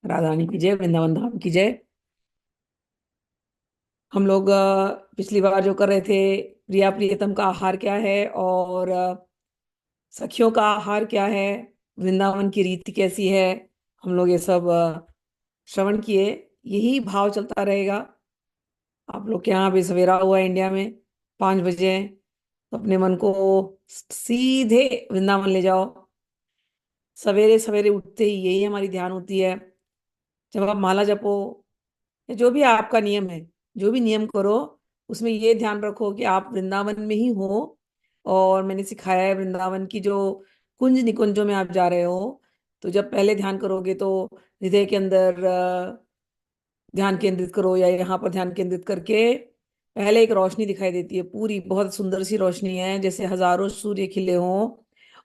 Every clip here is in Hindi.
राधा रानी की जय, वृंदावन धाम की जय। हम लोग पिछली बार जो कर रहे थे, प्रिया प्रियतम का आहार क्या है और सखियों का आहार क्या है, वृंदावन की रीति कैसी है, हम लोग ये सब श्रवण किए। यही भाव चलता रहेगा। आप लोग के यहाँ भी सवेरा हुआ है इंडिया में, 5 बजे हैं, तो अपने मन को सीधे वृंदावन ले जाओ। सवेरे सवेरे उठते ही यही हमारी ध्यान होती है। जब आप माला जपो या जो भी आपका नियम है, जो भी नियम करो, उसमें ये ध्यान रखो कि आप वृंदावन में ही हो। और मैंने सिखाया है वृंदावन की जो कुंज निकुंजों में आप जा रहे हो, तो जब पहले ध्यान करोगे तो हृदय के अंदर ध्यान केंद्रित करो, या यहाँ पर ध्यान केंद्रित करके पहले एक रोशनी दिखाई देती है, पूरी बहुत सुंदर सी रोशनी है, जैसे हजारों सूर्य खिले हों।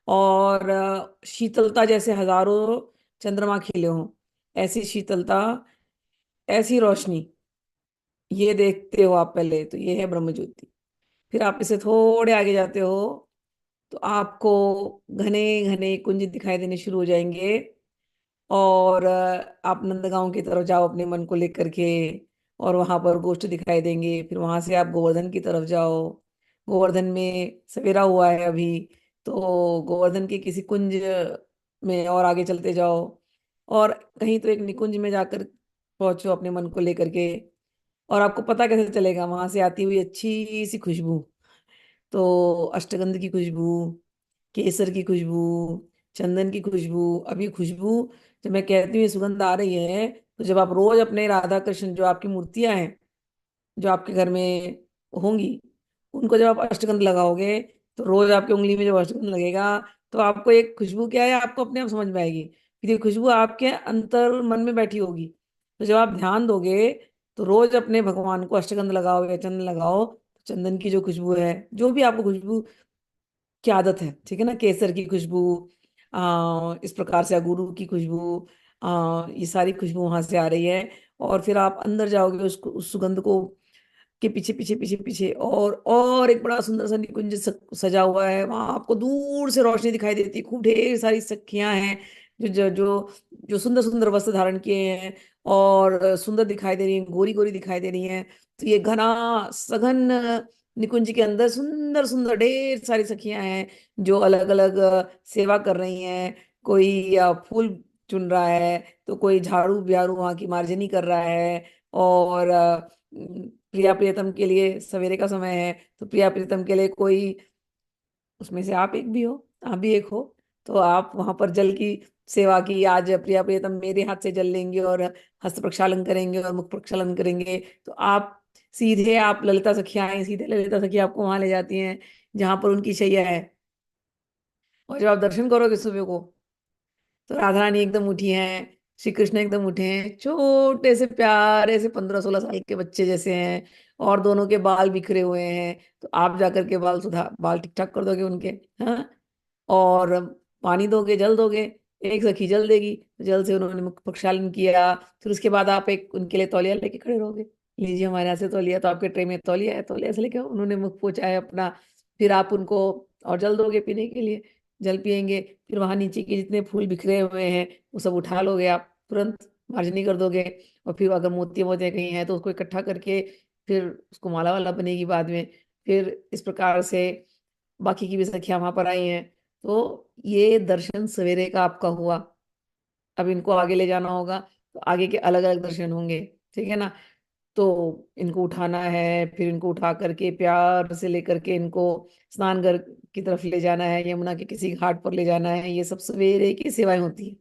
और शीतलता जैसे हजारों चंद्रमा खिले हों, ऐसी शीतलता, ऐसी रोशनी। ये देखते हो आप पहले, तो ये है ब्रह्म ज्योति। फिर आप इसे थोड़े आगे जाते हो तो आपको घने घने कुंज दिखाई देने शुरू हो जाएंगे। और आप नंदगांव की तरफ जाओ अपने मन को लेकर के, और वहां पर गोष्ठ दिखाई देंगे। फिर वहां से आप गोवर्धन की तरफ जाओ। गोवर्धन में सवेरा हुआ है अभी, तो गोवर्धन के किसी कुंज में और आगे चलते जाओ। और कहीं तो एक निकुंज में जाकर पहुंचो अपने मन को लेकर के। और आपको पता कैसे चलेगा? वहां से आती हुई अच्छी सी खुशबू, तो अष्टगंध की खुशबू, केसर की खुशबू, चंदन की खुशबू। अब ये खुशबू, जब मैं कहती हूँ ये सुगंध आ रही है, तो जब आप रोज अपने राधा कृष्ण जो आपकी मूर्तियां हैं, जो आपके घर में होंगी, उनको जब आप अष्टगंध लगाओगे, तो रोज आपकी उंगली में जब अष्टगंध लगेगा, तो आपको एक खुशबू क्या है आपको अपने आप समझ में आएगी। फिर ये खुशबू आपके अंतर मन में बैठी होगी। तो जब आप ध्यान दोगे, तो रोज अपने भगवान को अष्टगंध लगाओ या चंदन लगाओ, तो चंदन की जो खुशबू है, जो भी आपको खुशबू की आदत है, ठीक है ना, केसर की खुशबू, इस प्रकार से गुरु की खुशबू, ये सारी खुशबू वहां से आ रही है। और फिर आप अंदर जाओगे उसको, उस सुगंध को के पीछे पीछे पीछे पीछे, और एक बड़ा सुंदर सा निकुंज सजा हुआ है। वहां आपको दूर से रोशनी दिखाई देती है, खूब ढेर सारी सखियां हैं जो जो जो जो सुंदर सुंदर वस्त्र धारण किए हैं, और सुंदर दिखाई दे रही हैं, गोरी गोरी दिखाई दे रही हैं। तो ये घना सघन निकुंज के अंदर सुंदर सुंदर ढेर सारी सखियां हैं, जो अलग अलग सेवा कर रही हैं। कोई फूल चुन रहा है, तो कोई झाड़ू बिहारू वहां की मार्जनी कर रहा है। और प्रिया प्रियतम के लिए सवेरे का समय है, तो प्रिया प्रियतम के लिए कोई, उसमें से आप एक भी हो, आप भी एक हो, तो आप वहां पर जल की सेवा की। आज प्रिया प्रियतम मेरे हाथ से जल लेंगे और हस्त प्रक्षालन करेंगे और मुख प्रक्षालन करेंगे। तो आप सीधे, आप ललिता सखियां हैं, सीधे ललिता सखी आपको वहां ले जाती हैं जहां पर उनकी शैया है। और जब आप दर्शन करोगे सुबह को, तो राधा रानी एकदम उठी हैं, श्री कृष्ण एकदम उठे हैं, छोटे से प्यारे से 15-16 साल के बच्चे जैसे हैं। और दोनों के बाल बिखरे हुए हैं, तो आप जाकर के बाल ठीक ठाक कर दोगे उनके। हाँ, और पानी दोगे, जल दोगे। एक सखी जल देगी, तो जल से उन्होंने मुख प्रक्षालन किया। फिर उसके बाद आप एक उनके लिए तौलिया लेके खड़े रहोगे, लीजिए हमारे यहाँ से तौलिया। तो आपके ट्रे में तौलिया है, तौलिया से लेके उन्होंने मुख पोंछा है अपना। फिर आप उनको और जल दोगे पीने के लिए, जल पियेंगे। फिर वहां नीचे के जितने फूल बिखरे हुए हैं, वो सब उठा लोगे आप तुरंत, मार्जनी कर दोगे। और फिर अगर मोतिया मोतिया कहीं है, तो उसको इकट्ठा करके फिर उसको माला वाला बनेगी बाद में। फिर इस प्रकार से बाकी की भी सखियां वहां पर आई हैं। तो ये दर्शन सवेरे का आपका हुआ। अब इनको आगे ले जाना होगा, तो आगे के अलग अलग दर्शन होंगे, ठीक है ना। तो इनको उठाना है, फिर इनको उठा करके प्यार से लेकर के इनको स्नान घर की तरफ ले जाना है, यमुना के किसी घाट पर ले जाना है। ये सब सवेरे की सेवाएं होती है।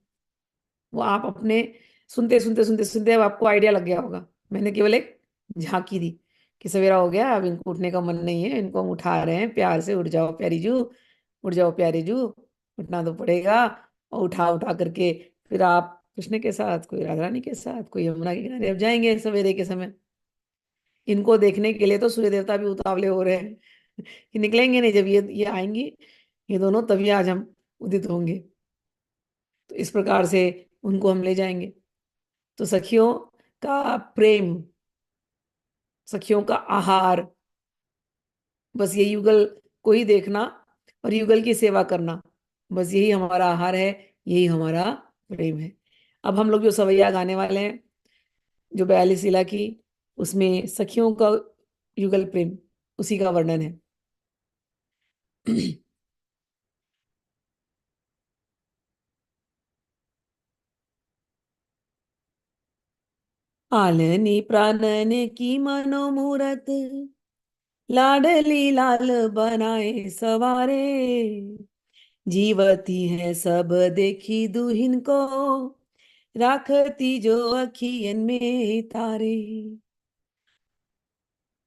वो आप अपने सुनते सुनते सुनते सुनते अब आपको आइडिया लग गया होगा। मैंने केवल एक झांकी दी कि सवेरा हो गया, अब इनको उठने का मन नहीं है, इनको हम उठा रहे हैं प्यार से। उठ जाओ प्यारी जू, उठ जाओ प्यारी जू, उठना तो पड़ेगा। और उठा उठा करके फिर आप कृष्ण के साथ, कोई राधा रानी के साथ, कोई यमुना के किनारे अब जाएंगे सवेरे के समय। इनको देखने के लिए तो सूर्य देवता भी उतावले हो रहे हैं कि निकलेंगे नहीं, जब ये आएंगी, ये दोनों, तभी आज हम उदित होंगे। तो इस प्रकार से उनको हम ले जाएंगे। तो सखियों का प्रेम, सखियों का आहार, बस ये युगल को ही देखना और युगल की सेवा करना, बस यही हमारा आहार है, यही हमारा प्रेम है। अब हम लोग जो सवैया गाने वाले हैं, जो 42 लीला की, उसमें सखियों का युगल प्रेम, उसी का वर्णन है। आलनी प्राणन की मनोमूरत, लाडली लाल बनाए सवारे, जीवती है सब देखी दुहिन को, राखती जो अखियन में तारे,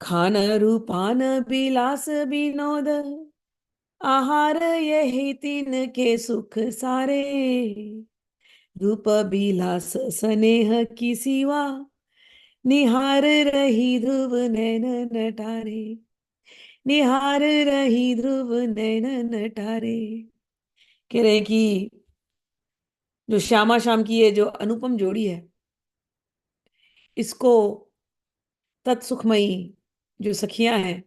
खान रूपान बिलास विनोद, आहार यही तीन के सुख सारे, रूप बिलास स्नेह की सिवा, निहार रही ध्रुव नैन नटारे, निहार रही ध्रुव नैन नटारे। कह रहे हैं कि जो श्यामा श्याम की ये जो अनुपम जोड़ी है, इसको तत्सुखमयी जो सखियां हैं,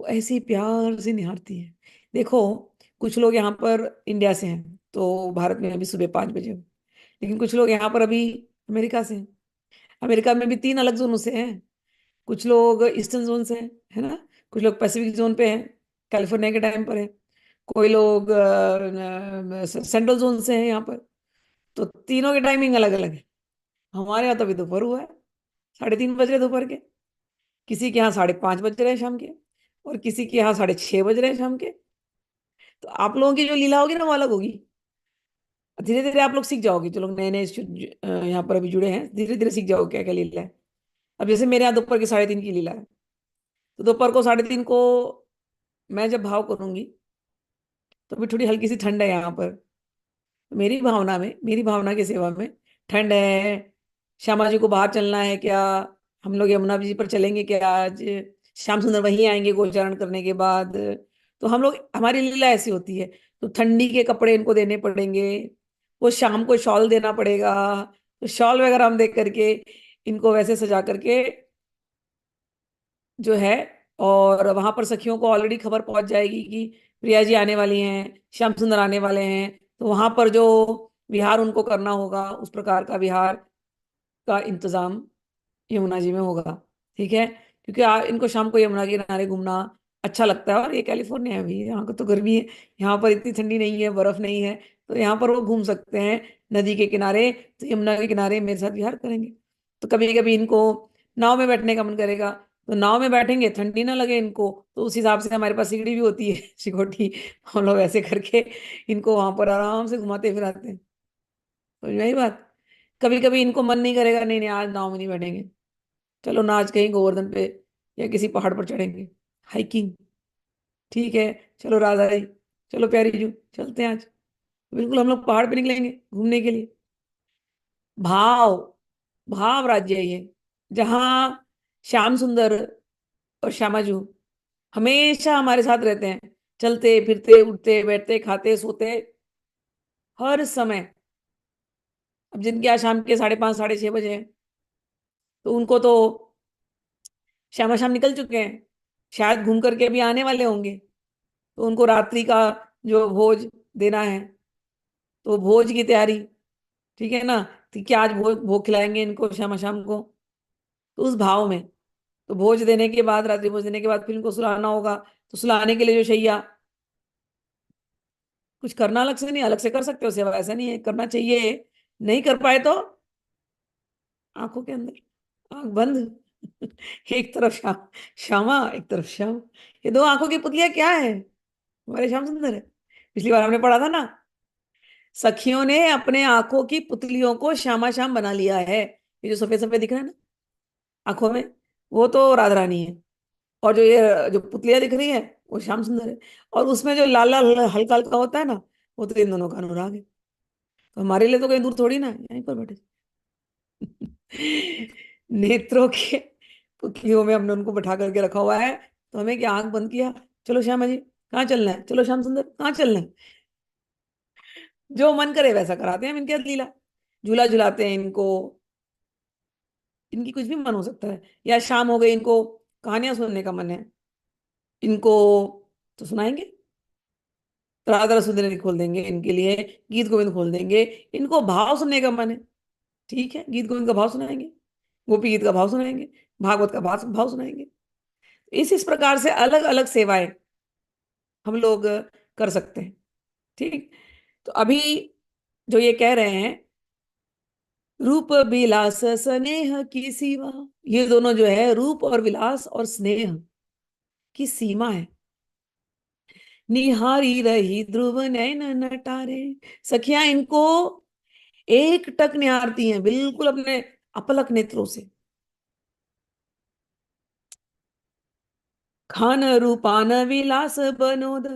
वो ऐसे ही प्यार से निहारती हैं। देखो, कुछ लोग यहाँ पर इंडिया से हैं, तो भारत में अभी सुबह 5 बजे हो। लेकिन कुछ लोग यहाँ पर अभी अमेरिका से हैं। अमेरिका में भी 3 अलग जोनों से हैं। कुछ लोग ईस्टर्न जोन से हैं, है ना। कुछ लोग पैसिफिक जोन पे हैं, कैलिफोर्निया के टाइम पर है। कोई लोग सेंट्रल जोन से हैं यहाँ पर। तो तीनों की टाइमिंग अलग अलग है। हमारे यहाँ तो अभी दोपहर हुआ है, 3:30 बज रहे दोपहर के। किसी के यहाँ 5:30 बज रहे हैं शाम के, और किसी के यहाँ 6:30 बज रहे हैं शाम के। तो आप लोगों की जो लीला होगी ना, वो अलग होगी। धीरे धीरे आप लोग सीख जाओगे, जो लोग नए नए यहाँ पर अभी जुड़े हैं, धीरे धीरे सीख जाओगे क्या क्या लीला है। अब जैसे मेरे यहाँ दोपहर के 3:30 की लीला है, तो दोपहर को 3:30 को मैं जब भाव करूंगी, तो अभी थोड़ी हल्की सी ठंड है यहाँ पर। मेरी भावना में, मेरी भावना की सेवा में ठंड है। श्यामा जी को बाहर चलना है क्या? हम लोग यमुना जी पर चलेंगे क्या आज? श्याम सुंदर वहीं आएंगे गोचारण करने के बाद। तो हम लोग, हमारी लीला ऐसी होती है। तो ठंडी के कपड़े इनको देने पड़ेंगे, वो शाम को शॉल देना पड़ेगा। तो शॉल वगैरह हम देख करके इनको वैसे सजा करके जो है, और वहां पर सखियों को ऑलरेडी खबर पहुंच जाएगी कि प्रिया जी आने वाली हैं, श्याम सुंदर आने वाले हैं। तो वहां पर जो विहार उनको करना होगा, उस प्रकार का विहार का इंतजाम यमुना जी में होगा। ठीक है, क्योंकि इनको शाम को यमुना के किनारे घूमना अच्छा लगता है। और ये कैलिफोर्निया है भी, यहाँ को तो गर्मी है, यहाँ पर इतनी ठंडी नहीं है, बर्फ नहीं है। तो यहाँ पर वो घूम सकते हैं नदी के किनारे। तो यमुना के किनारे मेरे साथ विहार करेंगे। तो कभी कभी इनको नाव में बैठने का मन करेगा, तो नाव में बैठेंगे, ठंडी ना लगे इनको। तो उस हिसाब से हमारे पास सिगड़ी भी होती है, सिकोटी। हम लोग ऐसे करके इनको वहां पर आराम से घुमाते फिराते हैं। समझ में आई बात? कभी कभी इनको मन नहीं करेगा, नहीं नहीं आज नाव में नहीं बैठेंगे, चलो ना आज कहीं गोवर्धन पे या किसी पहाड़ पर चढ़ेंगे, हाइकिंग। ठीक है, चलो राधा जी, चलो प्यारी जू, चलते हैं आज। बिल्कुल हम लोग पहाड़ पे निकलेंगे घूमने के लिए। भाव, भाव राज्य है ये, जहाँ श्याम सुंदर और श्यामाजू हमेशा हमारे साथ रहते हैं। चलते फिरते, उठते बैठते, खाते सोते, हर समय। अब जिनके यहाँ शाम के 5:30 6:30 बजे हैं, तो उनको तो श्यामा शाम निकल चुके हैं, शायद घूम करके भी आने वाले होंगे। तो उनको रात्रि का जो भोज देना है, तो भोज की तैयारी। ठीक है ना। तो क्या आज भोज भोग खिलाएंगे इनको शाम शाम को, तो उस भाव में। तो भोज देने के बाद, रात्रि भोज देने के बाद फिर इनको सुलाना होगा। तो सुलाने के लिए जो शैया, कुछ करना अलग से नहीं, अलग से कर सकते हो सेवा, ऐसा नहीं है, करना चाहिए। नहीं कर पाए तो आंखों के अंदर आंख बंद। एक तरफ श्यामा, एक तरफ श्याम। ये दो आंखों की पुतलियां क्या है? हमारे श्याम सुंदर है। पिछली बार हमने पढ़ा था ना, सखियों ने अपने आंखों की पुतलियों को श्यामा श्याम बना लिया है। ये जो सफेद सफेद दिख रहा है ना आंखों में, वो तो राधा रानी है। और जो ये जो पुतलियां दिख रही है, वो श्याम सुंदर है। और उसमें जो लाल लाल हल्का हल्का होता है ना, वो तो इन दोनों का अनुराग है। तो हमारे लिए तो कहीं दूर थोड़ी ना है, यहीं पर बैठे। नेत्रों के पुतलियों में हमने उनको बैठा करके रखा हुआ है। तो हमें क्या, आंख बंद किया, चलो श्यामा जी कहाँ चलना है, चलो श्याम सुंदर कहाँ चलना है। जो मन करे वैसा कराते हैं हम इनके साथ लीला। झूला झुलाते हैं इनको, इनकी कुछ भी मन हो सकता है। या शाम हो गई, इनको कहानियां सुनने का मन है, इनको तो सुनाएंगे। राधा सुंदरी खोल देंगे इनके लिए, गीत गोविंद खोल देंगे। इनको भाव सुनने का मन है, ठीक है, गीत गोविंद का भाव सुनाएंगे, गोपी गीत का भाव सुनाएंगे, भागवत का भाव भाव सुनाएंगे। इस प्रकार से अलग अलग सेवाएं हम लोग कर सकते हैं। ठीक। तो अभी जो ये कह रहे हैं, रूप विलास स्नेह की सीमा, ये दोनों जो है रूप और विलास और स्नेह की सीमा है। निहारी रही ध्रुव नैन नटारे, सखियां इनको एक टक निहारती हैं बिल्कुल अपने अपलक नेत्रों से। खान रूपान विलास बनोद,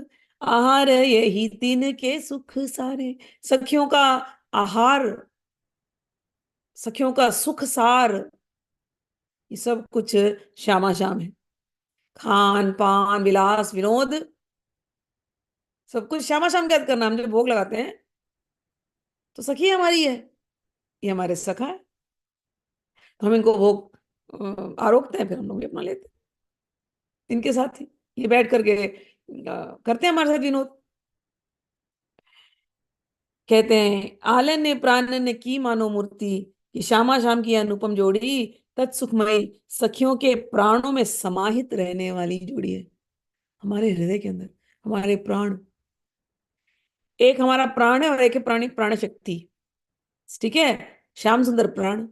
आहार यही तीन के सुख सारे। सखियों का आहार, सखियों का सुख सार, ये सब कुछ श्यामा श्याम है। खान पान विलास विनोद, सब कुछ श्यामा श्याम कैद करना। हम जब भोग लगाते हैं तो सखी हमारी है, ये हमारे सखा है, तो हम इनको भोग आरोगते हैं, फिर हम लोग भी अपना लेते हैं इनके साथ ही। ये बैठ करके करते हैं हमारे साथ विनोद। कहते हैं आलन ने प्राण ने की मानो मूर्ति, कि श्यामा श्याम की अनुपम जोड़ी तत्सुखमयी, सखियों के प्राणों में समाहित रहने वाली जोड़ी है। हमारे हृदय के अंदर हमारे प्राण, एक हमारा प्राण है और एक है प्राणी प्राण शक्ति, ठीक है। श्याम सुंदर प्राण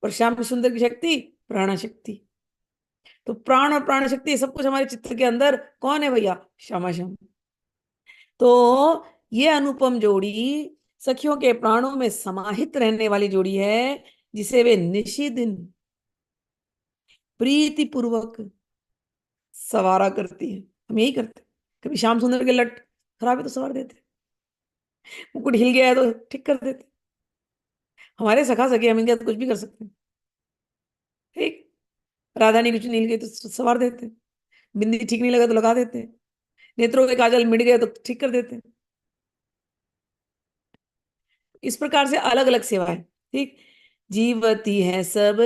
और श्याम सुंदर की शक्ति प्राण शक्ति। तो प्राण और प्राण शक्ति सब कुछ हमारे चित्र के अंदर कौन है भैया? श्यामा श्याम। तो ये अनुपम जोड़ी सखियों के प्राणों में समाहित रहने वाली जोड़ी है, जिसे वे निशि दिन प्रीति पूर्वक सवारा करती है। हम यही करते हैं। कभी श्याम सुंदर के लट खराब है तो सवार देते, मुकुट हिल गया है तो ठीक कर देते। हमारे सखा सखी, हम इनके साथ कुछ भी कर सकते हैं। ठीक। राधा ने कुछ नहीं हिल गई तो सवार देते, बिंदी ठीक नहीं लगा तो लगा देते, नेत्रों के काजल मिट गए तो ठीक कर देते। इस प्रकार से अलग अलग सेवाएं। ठीक। जीवती है सब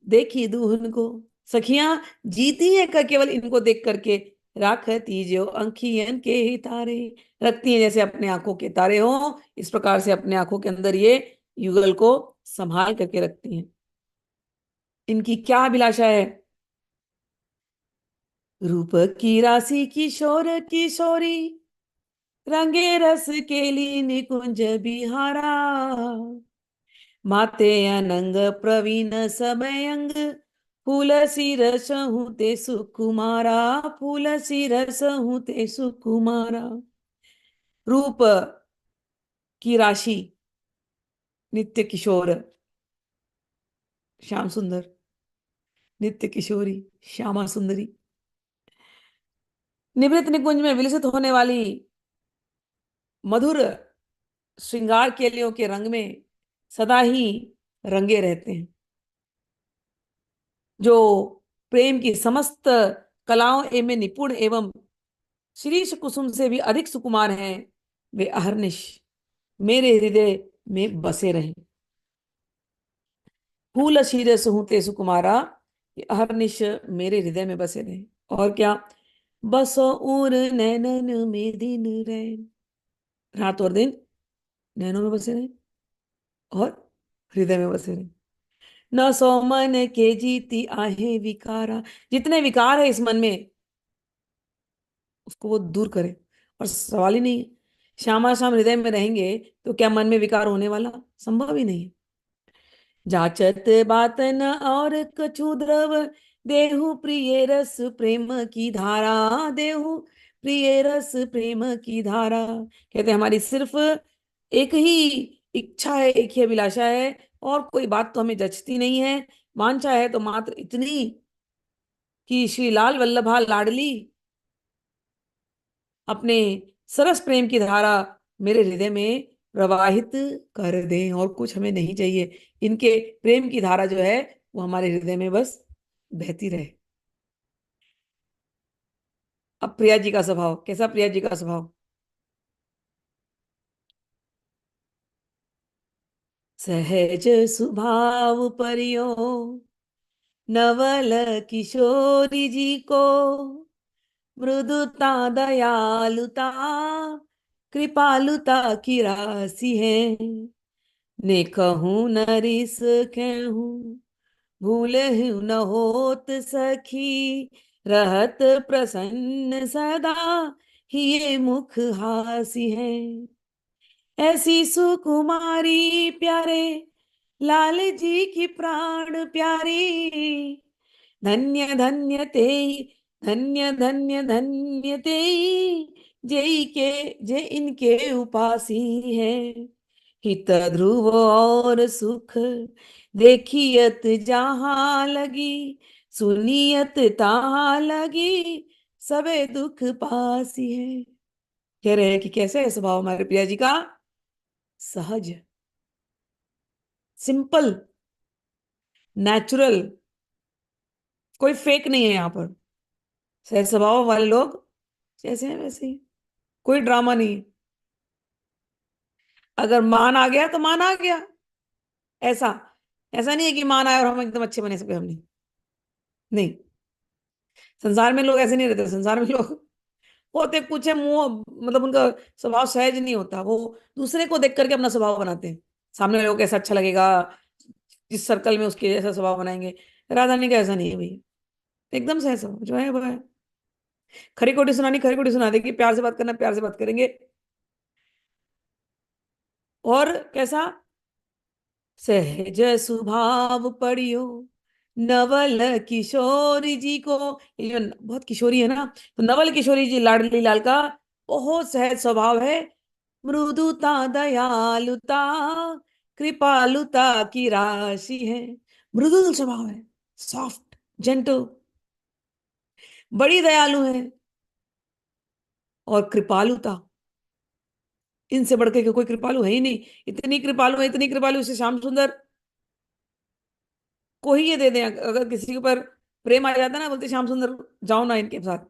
देखी दुल्हन को, सखियां जीती हैं का केवल इनको देख करके। राखती जो अंखियन के ही तारे, रखती हैं जैसे अपने आंखों के तारे हो, इस प्रकार से अपने आंखों के अंदर ये युगल को संभाल करके रखती हैं। इनकी क्या अभिलाषा है? रूप की राशि किशोर किशोरी, रंगे रस केली निकुंज बिहारा, माते अनंग प्रवीण समयंग, फूल सी रस हूं ते सुकुमारा, फूल सी रस हूं ते सुकुमारा। रूप की राशि, नित्य किशोर श्याम सुंदर, नित्य किशोरी श्यामा सुंदरी, निवृत्त निकुंज में विलसित होने वाली मधुर श्रृंगार केलियों के रंग में सदा ही रंगे रहते हैं। जो प्रेम की समस्त कलाओं में निपुण एवं शीर्ष कुसुम से भी अधिक सुकुमार हैं, वे अहर्निश मेरे हृदय में बसे रहे। फूल शीरस हूं ते सुकुमारा, ये अहर्निश मेरे हृदय में बसे रहे। और क्या? बसो उर नैनन में दिन रैन, रात और दिन नैनों में बसे रहे और हृदय में बसे रहे। न सो मन के जीती आहे विकारा, जितने विकार है इस मन में उसको वो दूर करे। और सवाल ही नहीं है, श्यामा श्याम हृदय में रहेंगे तो क्या मन में विकार होने वाला? संभव ही नहीं है। जाचत बात न और कछु द्रव, देहु प्रिय रस प्रेम की धारा, देहु प्रिय रस प्रेम की धारा। कहते हैं हमारी सिर्फ एक ही इच्छा है, एक ही अभिलाषा है, और कोई बात तो हमें जचती नहीं है। वांछा है तो मात्र इतनी कि श्री लाल वल्लभा लाडली अपने सरस प्रेम की धारा मेरे हृदय में प्रवाहित कर दें, और कुछ हमें नहीं चाहिए। इनके प्रेम की धारा जो है वो हमारे हृदय में बस बहती रहे। अब प्रिया जी का स्वभाव कैसा? प्रिया जी का स्वभाव, सहज स्वभाव परियो, नवल किशोरी जी को, मृदुता दयालुता कृपालुता की राशि है। ने कहूँ न रिस कहूँ भूले हूँ न होत सखी, रहत प्रसन्न सदा ही ये मुख हासी है। ऐसी सुकुमारी प्यारे लाल जी की प्राण प्यारी, धन्य धन्य ते, धन्य धन्य धन्य ते, जय के जय इनके उपासी है। हित ध्रुव और सुख देखियत जहां लगी, सुनियत तहां लगी, सबे दुख पासी है। कह रहे हैं कि कैसे है स्वभाव हमारे प्रिया जी का? सहज, सिंपल, नेचुरल, कोई फेक नहीं है यहाँ पर। सहज स्वभाव वाले लोग जैसे हैं वैसे ही, कोई ड्रामा नहीं है। अगर मान आ गया तो मान आ गया। ऐसा ऐसा नहीं है कि मान आया और हम एकदम अच्छे बने, सब हम नहीं। नहीं, संसार में लोग ऐसे नहीं रहते। संसार में लोग होते कुछ है, मुंह मतलब उनका स्वभाव सहज नहीं होता। वो दूसरे को देख करके अपना स्वभाव बनाते हैं, सामने लोगों को कैसा अच्छा लगेगा, जिस सर्कल में उसके जैसा स्वभाव बनाएंगे। राधा ने का ऐसा नहीं है भैया, एकदम सहज स्वभाव जो है वो है। खरी खोटी सुनानी खरी खोटी सुना देगी, प्यार से बात करना प्यार से बात करेंगे। और कैसा? सहज स्वभाव पढ़ियो नवल किशोरी जी को। ये जो बहुत किशोरी है ना, तो नवल किशोरी जी लाडली लाल का बहुत सहज स्वभाव है। मृदुता दयालुता कृपालुता की राशि है। मृदुल स्वभाव है, सॉफ्ट, जेंटल, बड़ी दयालु है। और कृपालुता, इनसे बढ़ के कोई कृपालु है ही नहीं। इतनी कृपालु है, इतनी कृपालु से श्याम सुंदर को ही ये दे दें। अगर किसी के ऊपर प्रेम आ जाता है ना, बोलते श्याम सुंदर जाओ ना इनके साथ,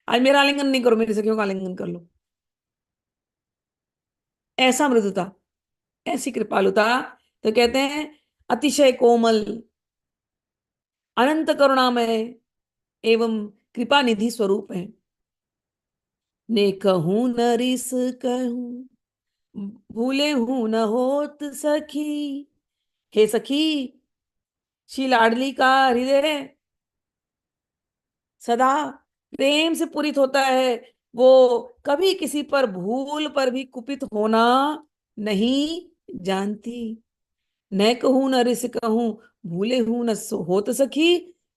आज मेरा आलिंगन नहीं करो, मेरी सखियों का आलिंगन कर लो। ऐसा मृदुता, ऐसी कृपालुता। तो कहते हैं अतिशय कोमल, अनंत करुणामय एवं कृपा निधि स्वरूप है। ने कहूं न रिस कहूं भूले हूं न होत सखी। हे सखी, श्री लाडली का हृदय सदा प्रेम से पूरित होता है। वो कभी किसी पर भूल पर भी कुपित होना नहीं जानती। न कहूं न रिस कहूं भूले हूं न होत सखी,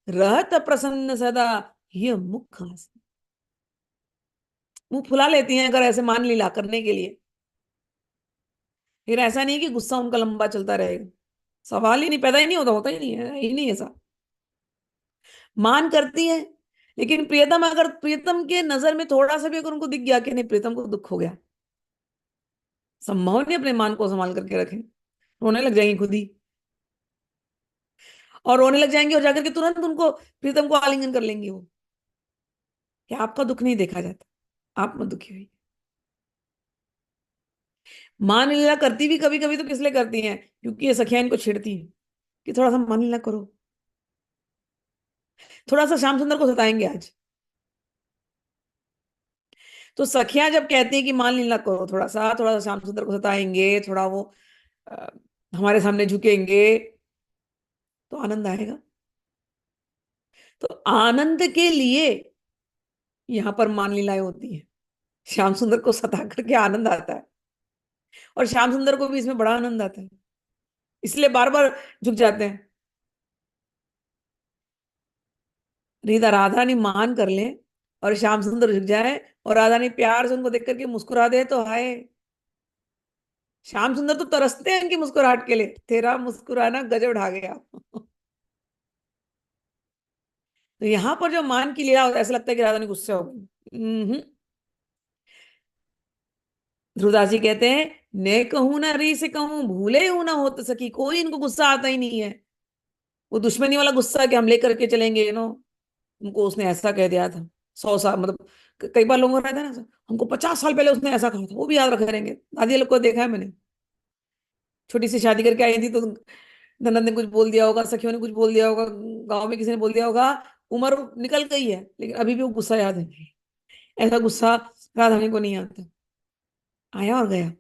रहत प्रसन्न सदा ये मुख हासन। मुंह फुला लेती हैं अगर ऐसे मान लीला करने के लिए। फिर ऐसा नहीं कि गुस्सा उनका लंबा चलता रहेगा, सवाल ही नहीं, पैदा ही नहीं होता, होता ही नहीं ऐसा। मान करती है, लेकिन प्रियतम, अगर प्रियतम के नजर में थोड़ा सा भी अगर उनको दिख गया कि नहीं प्रियतम को दुख हो गया, संभव नहीं अपने मान को संभाल करके रखें, रोने लग जाएंगी खुद ही। और रोने लग जाएंगे और जाकर के तुरंत उनको प्रीतम को आलिंगन कर लेंगी वो, कि आपका दुख नहीं देखा जाता, आप मत दुखी हुई। मान लीला करती भी कभी कभी तो किस लिए करती हैं? क्योंकि ये सखियां इनको छेड़ती हैं कि थोड़ा सा मान लीला करो, थोड़ा सा श्याम सुंदर को सताएंगे आज। तो सखियां जब कहती हैं कि मान लीला करो, थोड़ा सा श्याम सुंदर को सताएंगे, थोड़ा वो अ, हमारे सामने झुकेंगे, तो आनंद आएगा। तो आनंद के लिए यहाँ पर मान लीलाएं होती हैं। श्याम सुंदर को सता करके आनंद आता है, और श्याम सुंदर को भी इसमें बड़ा आनंद आता है, इसलिए बार बार झुक जाते हैं। रीता राधा रानी मान कर ले और श्याम सुंदर झुक जाए, और राधा रानी प्यार से उनको देख करके मुस्कुरा दे, तो हाय, श्याम सुंदर तो तरसते हैं इनकी मुस्कुराहट के लिए। तेरा मुस्कुराना गजब ढा गया। तो यहाँ पर जो मान की लीला होता है, ऐसा लगता है कि राधा रानी गुस्से हो गई। ध्रुवदास जी कहते हैं, ने कहूं ना री से कहूं भूले हूं ना होत सकी। कोई इनको गुस्सा आता ही नहीं है। वो दुश्मनी वाला गुस्सा कि हम लेकर के चलेंगे, उनको उसने ऐसा कह दिया था 100 साल, मतलब कई बार लोगों को रहता है ना, हमको 50 साल पहले उसने ऐसा कहा था, वो भी याद रखे रहेंगे। दादी लोग को देखा है मैंने, छोटी सी शादी करके आई थी तो ननद ने कुछ बोल दिया होगा, सखियों ने कुछ बोल दिया होगा, गांव में किसी ने बोल दिया होगा, उम्र निकल गई है लेकिन अभी भी वो गुस्सा याद है। ऐसा गुस्सा राधा रानी को नहीं आता। आया और गया,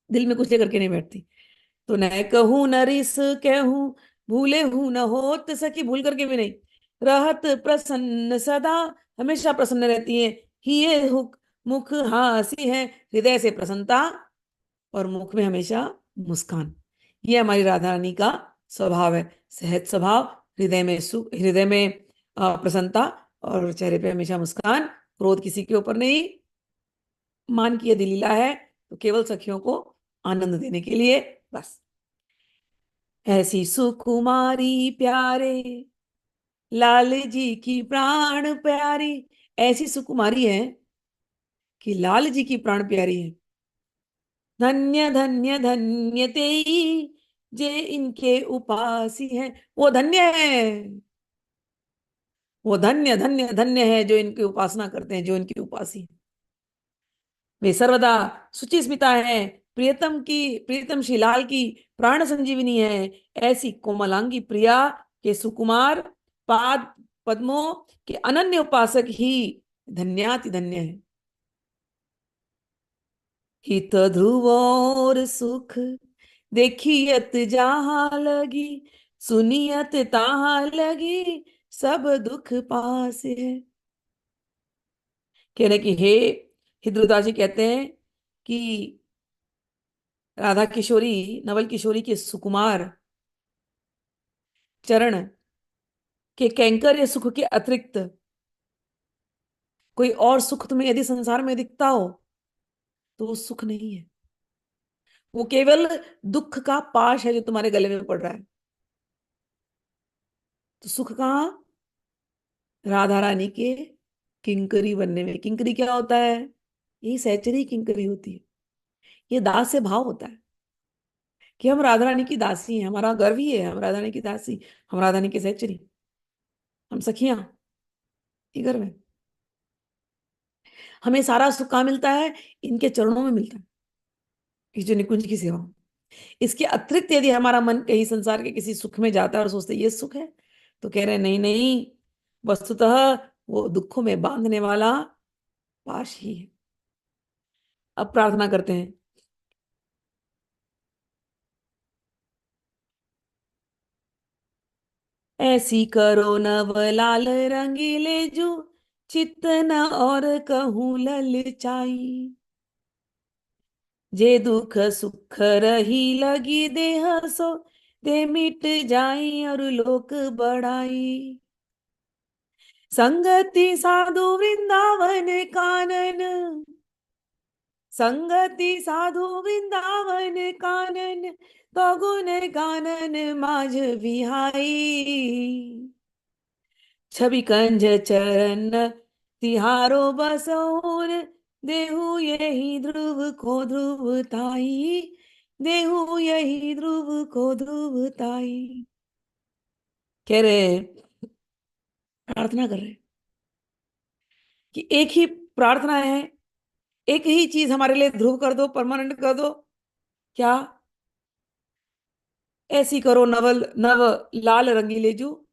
दिल में कुछ लेकर के नहीं बैठती। तो न कहूँ न रिस कहूँ, भूले हूं न होत सकी, भूल करके भी नहीं। रहत प्रसन्न सदा, हमेशा प्रसन्न रहती है। ही ये हुक मुख हासी है, हृदय से प्रसन्नता और मुख में हमेशा मुस्कान। ये हमारी राधा रानी का स्वभाव है, सहज स्वभाव। हृदय में सुख, हृदय में प्रसन्नता, और चेहरे पे हमेशा मुस्कान। क्रोध किसी के ऊपर नहीं। मान की यदि लीला है तो केवल सखियों को आनंद देने के लिए बस। ऐसी सुकुमारी प्यारे लाल जी की प्राण प्यारी। ऐसी सुकुमारी है कि लाल जी की प्राण प्यारी है। धन्य धन्य धन्य तेई जे इनके उपासी है। वो धन्य है, वो धन्य धन्य धन्य है जो इनकी उपासना करते हैं, जो इनकी उपासी है। वे सर्वदा शुचि स्मिता है, प्रियतम श्री लाल की प्राण संजीवनी है। ऐसी कोमलांगी प्रिया के सुकुमार पाद पद्मों के अनन्य उपासक ही धन्याति धन्य है। हित ध्रुव और सुख देखियत जहाँ लगी, सुनियत तहाँ लगी, सब दुख पास है। कहने की हे, हिद्रुदास जी कहते हैं कि राधा किशोरी, नवल किशोरी के सुकुमार चरण के कैंकर सुख के अतिरिक्त कोई और सुख तुम्हें यदि संसार में दिखता हो तो वो सुख नहीं है। वो केवल दुख का पाश है जो तुम्हारे गले में पड़ रहा है। तो सुख कहाँ? राधा रानी के किंकरी बनने में। किंकरी क्या होता है? यही सहचरी किंकरी होती है। ये दास से भाव होता है कि हम राधा रानी की दासी हैं, हमारा गर्व ही है हम राधा रानी की दासी, हम राधा रानी की सहचरी, हम सखियां। ये गर्व है। हमें सारा सुख कहाँ मिलता है? इनके चरणों में मिलता है, इस जो निकुंज की सेवा। इसके अतिरिक्त यदि हमारा मन कहीं संसार के किसी सुख में जाता है और सोचते ये सुख है, तो कह रहे हैं नहीं नहीं, वस्तुतः वो दुखों में बांधने वाला पाश ही है। अब प्रार्थना करते हैं। ऐसी करो नव लाल रंगीले जो, चित्त न और कहूँ ललचाई। जे दुख सुख रही लगी देह सो, दे मिट जाई और लोक बढ़ाई। संगति साधु वृंदावन कानन, संगति साधु वृंदावन कानन, तो गुण गानन माझ विहाई। छवि कंज चरण तिहारो बसोर, देहु यही ध्रुव को ध्रुव ताई। देहु यही ध्रुव को ध्रुव ताई। कह रहे, प्रार्थना कर रहे कि एक ही प्रार्थना है, एक ही चीज हमारे लिए ध्रुव कर दो, परमानेंट कर दो। क्या? ऐसी करो नवल नव लाल रंगीले जो,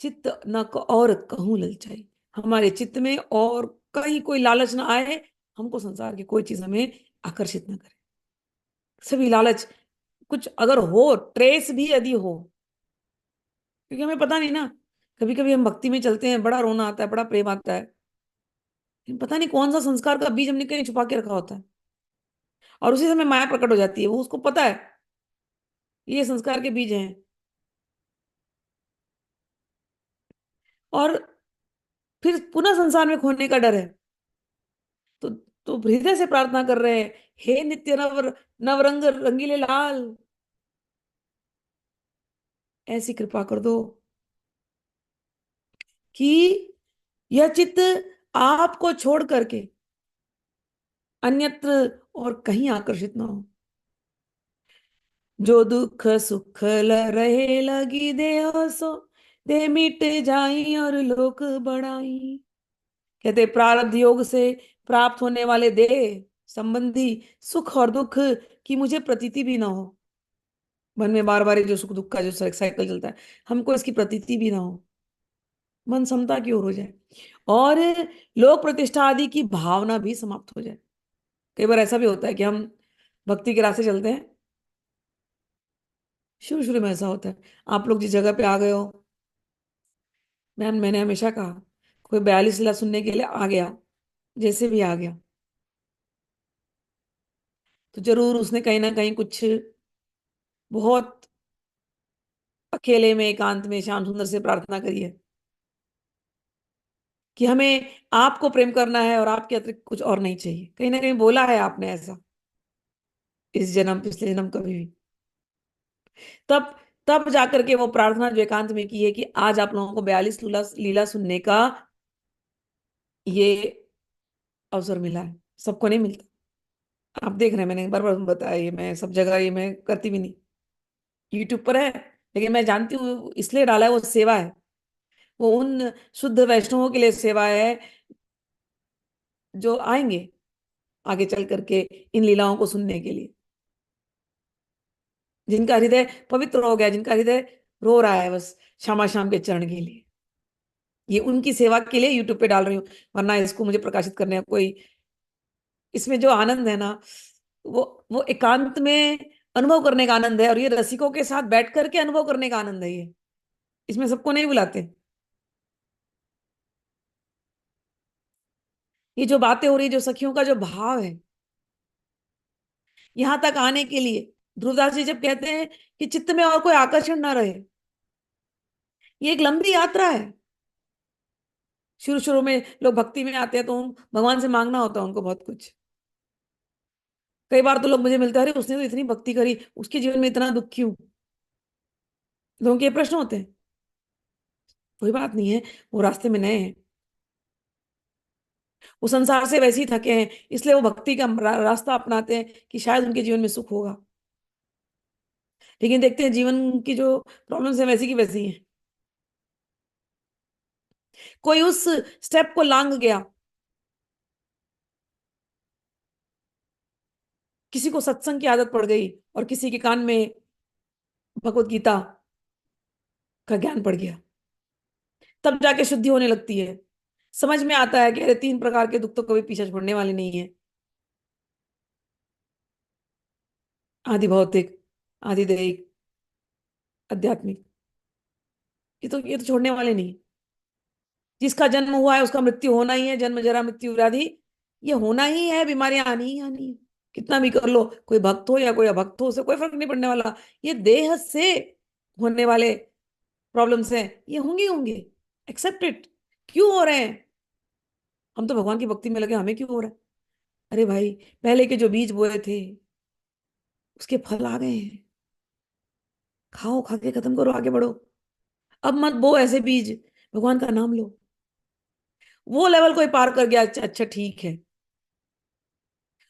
चित्त न और कहूं ललचाई। हमारे चित्त में और कहीं कोई लालच ना आए, हमको संसार की कोई चीज हमें आकर्षित ना करे। सभी लालच कुछ अगर हो, ट्रेस भी यदि हो, क्योंकि हमें पता नहीं ना, कभी कभी हम भक्ति में चलते हैं, बड़ा रोना आता है, बड़ा प्रेम आता है, लेकिन पता नहीं कौन सा संस्कार का बीज हमने कहीं छुपा के रखा होता है, और उसी समय माया प्रकट हो जाती है। वो उसको पता है ये संस्कार के बीज हैं। और फिर पुनः संसार में खोने का डर है। तो तो हृदय से प्रार्थना कर रहे हैं, हे नित्य नवरंग रंगीले लाल, ऐसी कृपा कर दो कि यह चित्त आपको छोड़ करके अन्यत्र और कहीं आकर्षित ना हो। जो दुख सुख रहे लगी देह सो, दे मिट जाई और लोक बढ़ाई। कहते प्रारब्ध योग से प्राप्त होने वाले देह संबंधी सुख और दुख की मुझे प्रतीति भी ना हो। मन में बार बार जो सुख दुख का जो साइकिल चलता है, हमको इसकी प्रतीति भी ना हो। मन समता की ओर हो जाए, और लोक प्रतिष्ठा आदि की भावना भी समाप्त हो जाए। कई बार ऐसा भी होता है कि हम भक्ति के रास्ते चलते हैं, शुरू शुरू में ऐसा होता है, आप लोग जिस जगह पे आ गए हो, मैंने हमेशा कहा, कोई 42 लीला सुनने के लिए आ गया, जैसे भी आ गया, तो जरूर उसने कहीं ना कहीं कुछ बहुत अकेले में, एकांत में, श्याम सुंदर से प्रार्थना करी है कि हमें आपको प्रेम करना है और आपके अतिरिक्त कुछ और नहीं चाहिए। कहीं ना कहीं बोला है आपने ऐसा, इस जन्म पिछले जन्म कभी भी। तब तब जाकर के वो प्रार्थना जो एकांत में की है कि आज आप लोगों को 42 लीला लीला सुनने का ये अवसर मिला है, सबको नहीं मिलता। आप देख रहे हैं, मैंने एक बार बार बताया, ये मैं सब जगह ये मैं करती भी नहीं, यूट्यूब पर है, लेकिन मैं जानती हूँ इसलिए डाला है, वो सेवा है, वो उन शुद्ध वैष्णवों के लिए सेवा है जो आएंगे आगे चल करके इन लीलाओं को सुनने के लिए, जिनका हृदय पवित्र हो गया, जिनका हृदय रो रहा है बस श्यामा श्याम के चरण के लिए। ये उनकी सेवा के लिए यूट्यूब पे डाल रही हूँ, वरना इसको मुझे प्रकाशित करने का कोई, इसमें जो आनंद है ना, वो वो एकांत में अनुभव करने का आनंद है, और ये रसिकों के साथ बैठ करके अनुभव करने का आनंद है ये, इसमें सबको नहीं बुलाते। ये जो बातें हो रही, जो सखियों का जो भाव है, यहां तक आने के लिए ध्रुवदास जी जब कहते हैं कि चित्त में और कोई आकर्षण ना रहे, ये एक लंबी यात्रा है। शुरू शुरू में लोग भक्ति में आते हैं तो भगवान से मांगना होता है उनको बहुत कुछ। कई बार तो लोग मुझे मिलते हैं, अरे उसने तो इतनी भक्ति करी, उसके जीवन में इतना दुख क्यों? लोगों के ये प्रश्न होते हैं। कोई बात नहीं है, वो रास्ते में नए हैं, वो संसार से वैसे ही थके हैं, इसलिए वो भक्ति का रास्ता अपनाते हैं कि शायद उनके जीवन में सुख होगा। लेकिन देखते हैं जीवन की जो प्रॉब्लम्स है वैसी की वैसी हैं। कोई उस स्टेप को लांग गया, किसी को सत्संग की आदत पड़ गई, और किसी के कान में भगवत गीता का ज्ञान पड़ गया, तब जाके शुद्धि होने लगती है। समझ में आता है कि अरे 3 प्रकार के दुख तो कभी पीछे छोड़ने वाले नहीं है, आदि भौतिक, आदि दैहिक, आध्यात्मिक, ये तो छोड़ने वाले नहीं। जिसका जन्म हुआ है उसका मृत्यु होना ही है, जन्म जरा मृत्यु व्याधि, ये होना ही है, बीमारियां आनी ही आनी है। कितना भी कर लो, कोई भक्त हो या कोई अभक्त हो, उसे कोई फर्क नहीं पड़ने वाला। ये देह से होने वाले प्रॉब्लम्स हैं, ये होंगे ही होंगे, एक्सेप्ट इट। क्यों हो रहे हैं? हम तो भगवान की भक्ति में लगे, हमें क्यों हो रहा है? अरे भाई, पहले के जो बीज बोए थे उसके फल आ गए हैं, खाओ, खा के खत्म करो, आगे बढ़ो। अब मत बो ऐसे बीज, भगवान का नाम लो। वो लेवल कोई पार कर गया, अच्छा अच्छा ठीक है,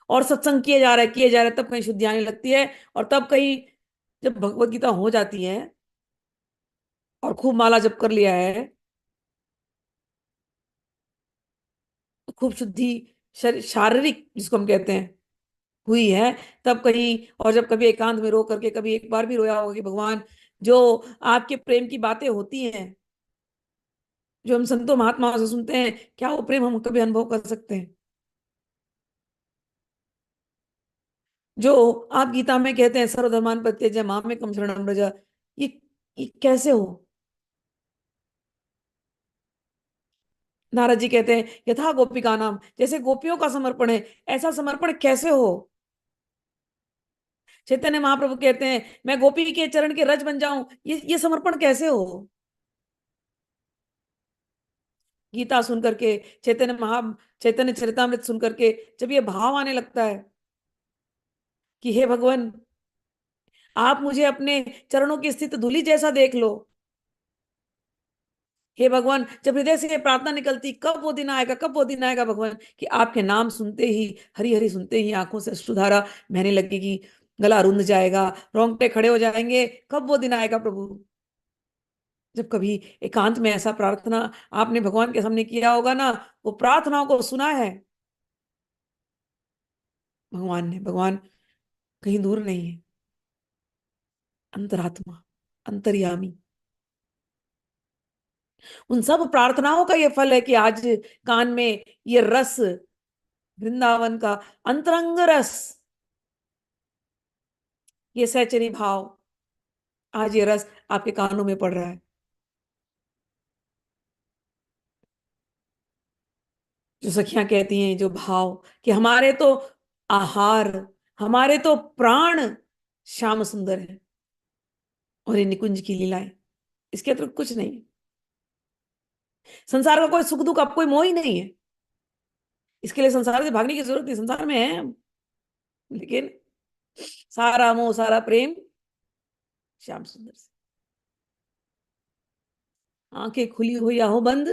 और सत्संग किए जा रहे तब कहीं शुद्धि आने लगती है, और तब कहीं जब भगवत गीता हो जाती है और खूब माला जप कर लिया है, तो खूब शुद्धि शारीरिक जिसको हम कहते हैं हुई है, तब कहीं, और जब कभी एकांत में रो करके, कभी एक बार भी रोया होगा कि भगवान, जो आपके प्रेम की बातें होती हैं, जो हम संतों महात्माओं से सुनते हैं, क्या वो प्रेम हम कभी अनुभव कर सकते हैं? जो आप गीता में कहते हैं सर्वधर्मान परित्यज्य मामेकं शरणं व्रज, ये ये कैसे हो? नारद जी कहते हैं यथा गोपिका नाम, जैसे गोपियों का समर्पण है, ऐसा समर्पण कैसे हो? चैतन्य महाप्रभु कहते हैं मैं गोपी के चरण के रज बन जाऊं, ये समर्पण कैसे हो? गीता सुन करके, चैतन्य चरितमृत सुन करके जब ये भाव आने लगता है कि हे भगवान, आप मुझे अपने चरणों की स्थित धूलि जैसा देख लो। हे भगवान, जब हृदय से ये प्रार्थना निकलती, कब वो दिन आएगा, कब वो दिन आएगा भगवान, कि आपके नाम सुनते ही, हरि हरि सुनते ही आंखों से अश्रुधारा बहने लगेगी, गला रुंध जाएगा, रोंगटे खड़े हो जाएंगे। कब वो दिन आएगा प्रभु? जब कभी एकांत में ऐसा प्रार्थना आपने भगवान के सामने किया होगा ना, वो प्रार्थनाओं को सुना है भगवान ने। भगवान कहीं दूर नहीं है, अंतरात्मा, अंतर्यामी। उन सब प्रार्थनाओं का ये फल है कि आज कान में ये रस, वृंदावन का अंतरंग रस, ये सहचरी भाव, आज ये रस आपके कानों में पड़ रहा है। जो सखियां कहती हैं, जो भाव कि हमारे तो आहार, हमारे तो प्राण श्याम सुंदर है, और ये निकुंज की लीलाएं, इसके अतिरिक्त कुछ नहीं है। संसार का कोई सुख दुख, अब कोई मोह ही नहीं है। इसके लिए संसार से भागने की जरूरत नहीं, संसार में है हम। लेकिन सारा मोह सारा प्रेम श्याम सुंदर से। आंखें खुली हो या हो बंद,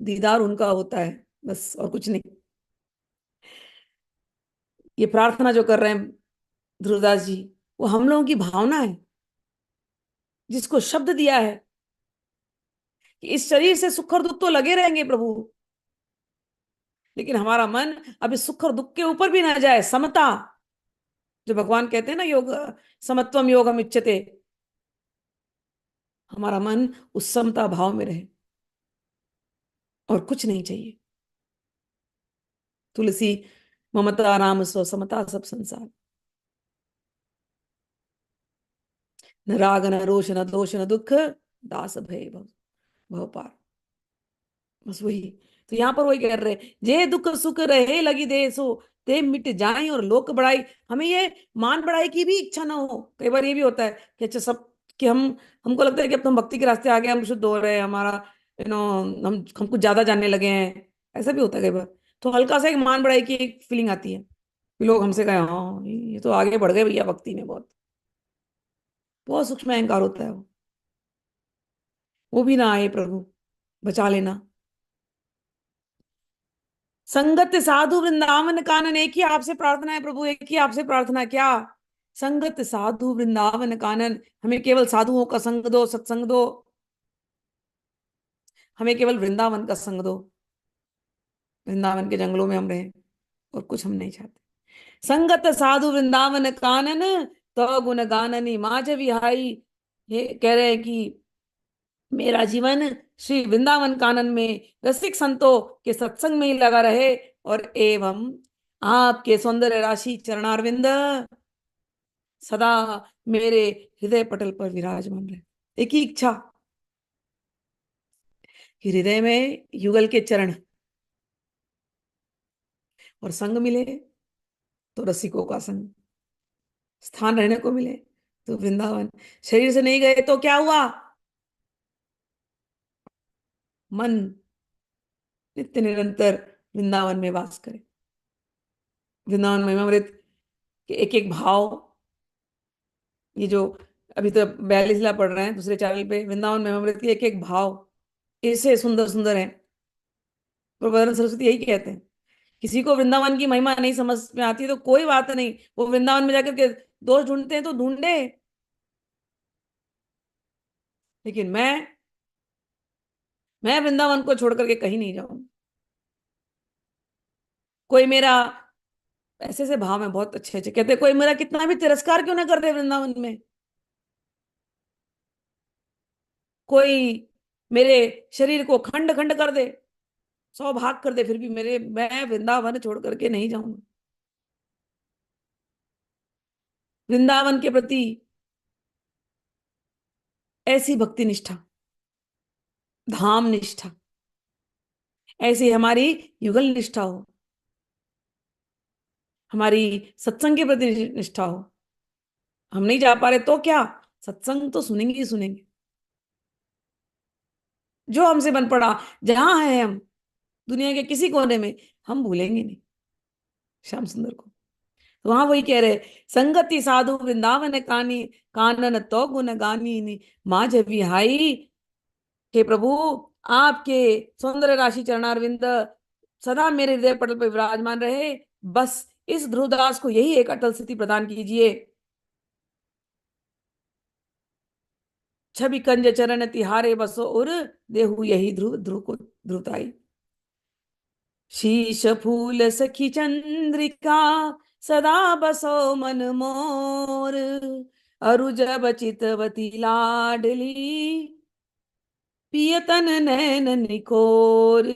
दीदार उनका होता है, बस और कुछ नहीं। ये प्रार्थना जो कर रहे हैं ध्रुवदास जी, वो हम लोगों की भावना है, जिसको शब्द दिया है कि इस शरीर से सुख और दुख तो लगे रहेंगे प्रभु, लेकिन हमारा मन अब इस सुख और दुख के ऊपर भी ना जाए। समता, जो भगवान कहते हैं ना, योग समत्वम योगम इच्छते, हमारा मन उस समता भाव में रहे, और कुछ नहीं चाहिए। तुलसी ममता राम सो समता सब संसार, न राग न रोष न दोष न दुख, दास भय भव भव पार। बस वही। तो यहाँ पर वही कह रहे, जे दुख सुख रहे लगी दे सो, ते मिट जाए और लोक बढ़ाई। हमें ये मान बढ़ाई की भी इच्छा ना हो। कई बार ये भी होता है कि अच्छा सब, कि हमको लगता है कि अब तो हम भक्ति के रास्ते आ गए, हम शुद्ध हो रहे हैं, हमारा हम कुछ ज्यादा जानने लगे हैं। ऐसा भी होता है कई बार। तो हल्का सा एक मान बढ़ाई की एक फीलिंग आती है कि लोग हमसे कहें, हाँ ये तो आगे बढ़ गए भैया भक्ति में, बहुत बहुत सूक्ष्म अहंकार होता है वो भी ना आए प्रभु, बचा लेना। संगत साधु वृंदावन कानन, एक ही आपसे प्रार्थना है प्रभु, एक ही आपसे प्रार्थना है। क्या? संगत साधु वृंदावन कानन, हमें केवल साधुओं का संग दो, सत्संग दो, हमें केवल वृंदावन का संग दो, वृंदावन के जंगलों में हम रहें, और कुछ हम नहीं चाहते। संगत साधु वृंदावन कानन, तो गुण गाननी माज विहाई। ये कह रहे हैं कि मेरा जीवन श्री वृंदावन कानन में रसिक संतों के सत्संग में ही लगा रहे, और एवं आपके सौंदर्य राशि चरणारविंद सदा मेरे हृदय पटल पर विराजमान रहे। एक ही इच्छा कि हृदय में युगल के चरण, और संग मिले तो रसिकों का संग, स्थान रहने को मिले तो वृंदावन। शरीर से नहीं गए तो क्या हुआ? मन नित्य निरंतर वृंदावन में वास करे। वृंदावन में अमृत के एक एक भाव, ये जो अभी तो 42 ला पढ़ रहे हैं दूसरे चैनल पे, वृंदावन में अमृत के एक एक भाव ऐसे सुंदर सुंदर हैं। प्रबोधानंद सरस्वती यही कहते हैं, किसी को वृंदावन की महिमा नहीं समझ में आती है तो कोई बात नहीं, वो वृंदावन में जाकर के दोष ढूंढते हैं तो ढूंढे, लेकिन मैं वृंदावन को छोड़ करके कहीं नहीं जाऊं। कोई मेरा, ऐसे ऐसे भाव में बहुत अच्छे अच्छे कहते हैं, कोई मेरा कितना भी तिरस्कार क्यों ना कर दे वृंदावन में, कोई मेरे शरीर को खंड खंड कर दे, 100 भाग कर दे, फिर भी मैं वृंदावन छोड़ करके नहीं जाऊंगा। वृंदावन के प्रति ऐसी भक्ति निष्ठा, धाम निष्ठा, ऐसी हमारी युगल निष्ठा हो, हमारी सत्संग के प्रति निष्ठा हो। हम नहीं जा पा रहे तो क्या, सत्संग तो सुनेंगे ही सुनेंगे, जो हमसे बन पड़ा, जहां है हम दुनिया के किसी कोने में, हम भूलेंगे नहीं श्याम सुंदर को। तो वहां वही कह रहे, संगति साधु वृंदावन कानी, कानन तो गुण गानी माँ जब विहाई। हे प्रभु, आपके सौंदर्य राशि चरणारविंद सदा मेरे हृदय पटल पर विराजमान रहे। बस इस ध्रुवदास को यही एक अटल स्थिति प्रदान कीजिए। छवि कंज चरण तिहारे बसो उर, देहु यही ध्रुव ध्रुव को ध्रुवताई। शीश फूल सखी चंद्रिका, सदा बसो मन मोर, अरु जब चितवती लाडली। पियतन नैन निकोर।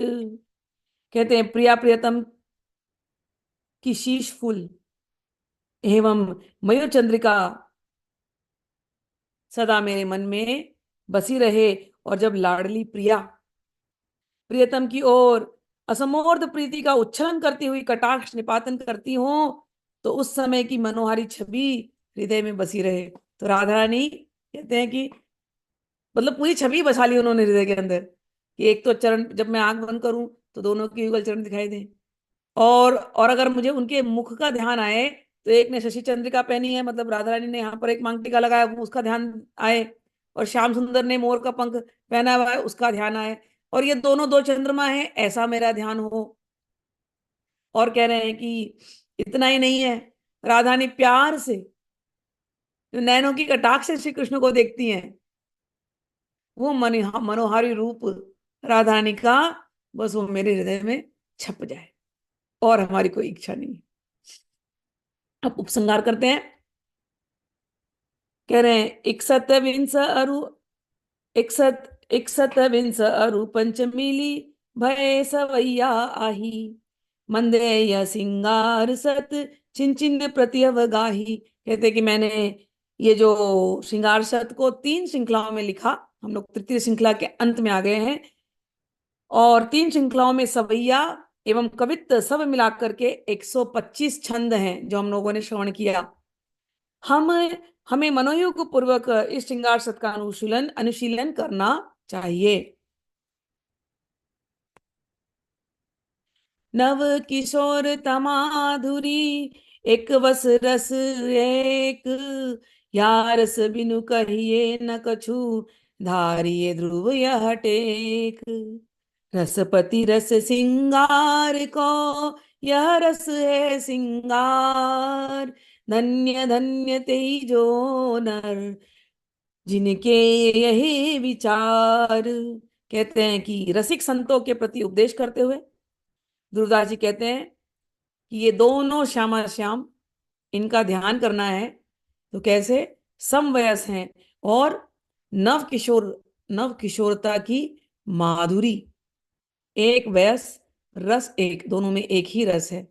कहते हैं प्रिया प्रियतम की शीश फूल एवं मयूर चंद्रिका सदा मेरे मन में बसी रहे। और जब लाडली प्रिया प्रियतम की ओर असमोर्ध प्रीति का उच्छलन करती हुई कटाक्ष निपातन करती हो, तो उस समय की मनोहारी छवि हृदय में बसी रहे। तो राधा रानी कहते हैं कि मतलब पूरी छवि बसा ली उन्होंने हृदय के अंदर, कि एक तो चरण जब मैं आंख बंद करूं तो दोनों के युगल चरण दिखाई दें, और अगर मुझे उनके मुख का ध्यान आए तो एक ने शशि चंद्रिका पहनी है, मतलब राधा रानी ने यहाँ पर एक मांग टीका लगाया, उसका ध्यान आए। और श्याम सुंदर ने मोर का पंख पहना हुआ है, उसका ध्यान आए। और ये दोनों दो चंद्रमा है, ऐसा मेरा ध्यान हो। और कह रहे हैं कि इतना ही नहीं है, राधा ने प्यार से जो नैनों की कटाक्ष से श्री कृष्ण को देखती हैं, वो मनोहारी रूप राधा रानी का, बस वो मेरे हृदय में छप जाए, और हमारी कोई इच्छा नहीं। अब उपसंहार करते हैं। कह रहे हैं इकसत विंस अरु इकसत इकसत विंस अरु पंचमीली भय सवैया आही मंदेय सिंगार सत छिन छिन प्रति अवगाही। कहते कि मैंने ये जो श्रृंगार शत को 3 श्रृंखलाओं में लिखा, हम लोग तृतीय श्रृंखला के अंत में आ गए हैं, और 3 श्रृंखलाओं में सवैया एवं कवित्त सब मिलाकर के 125 छंद हैं जो हम लोगों ने श्रवण किया। हम हमें मनोयोग पूर्वक इस श्रृंगार शत का अनुशीलन अनुशीलन करना चाहिए। नव किशोर तमाधुरी एक बस रस एक, यारस बिनु कहिए न कछु धारिये ध्रुव यह टेक। रसपति रस सिंगार को यह रस है सिंगार, धन्य धन्य तेई जो नर जिनके यही विचार। कहते हैं कि रसिक संतों के प्रति उपदेश करते हुए ध्रुवदास जी कहते हैं कि ये दोनों श्यामा श्याम, इनका ध्यान करना है। तो कैसे? समवयस हैं, और नव किशोर नव किशोरता की माधुरी, एक वयस रस एक, दोनों में एक ही रस है।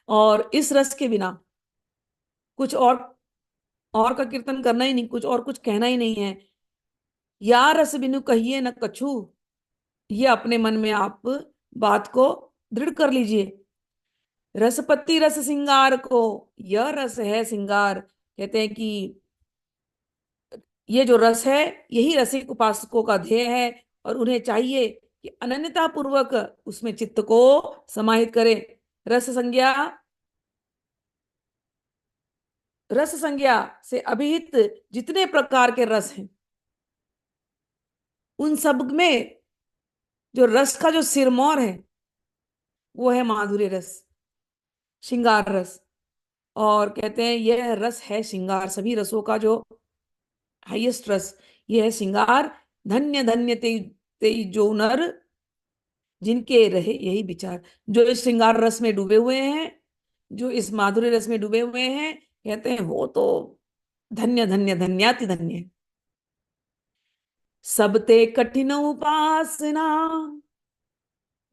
और इस रस के बिना कुछ और का कीर्तन करना ही नहीं, कुछ और कुछ कहना ही नहीं है। या रस बिनु कहिए न कछु, ये अपने मन में आप बात को दृढ़ कर लीजिए। रसपति रस सिंगार को, यह रस है सिंगार। कहते हैं कि ये जो रस है, यही रसिक उपासकों का ध्येय है, और उन्हें चाहिए कि अनन्यता पूर्वक उसमें चित्त को समाहित करें। रस संज्ञा रस संज्ञा से अभिहित जितने प्रकार के रस हैं, उन सब में जो रस का जो सिरमौर है, वो है माधुर्य रस, श्रृंगार रस। और कहते हैं यह रस है श्रृंगार, सभी रसों का जो हाईएस्ट रस ये है श्रृंगार। धन्य धन्य ते, ते जो नर जिनके रहे यही विचार। जो इस श्रृंगार रस में डूबे हुए हैं, जो इस माधुर्य रस में डूबे हुए हैं, कहते हैं वो तो धन्य धन्य धन्याति धन्य है। सबते कठिन उपासना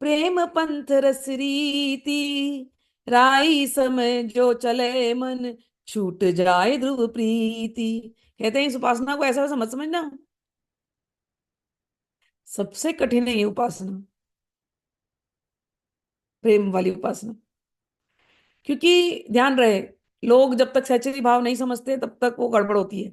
प्रेम पंथ रस रीति, राई समय जो चले मन छूट जाए ध्रुव प्रीति। कहते हैं इस उपासना को ऐसा वैसा मत समझना, सबसे कठिन है ये उपासना, प्रेम वाली उपासना। क्योंकि ध्यान रहे, लोग जब तक सहचरी भाव नहीं समझते तब तक वो गड़बड़ होती है।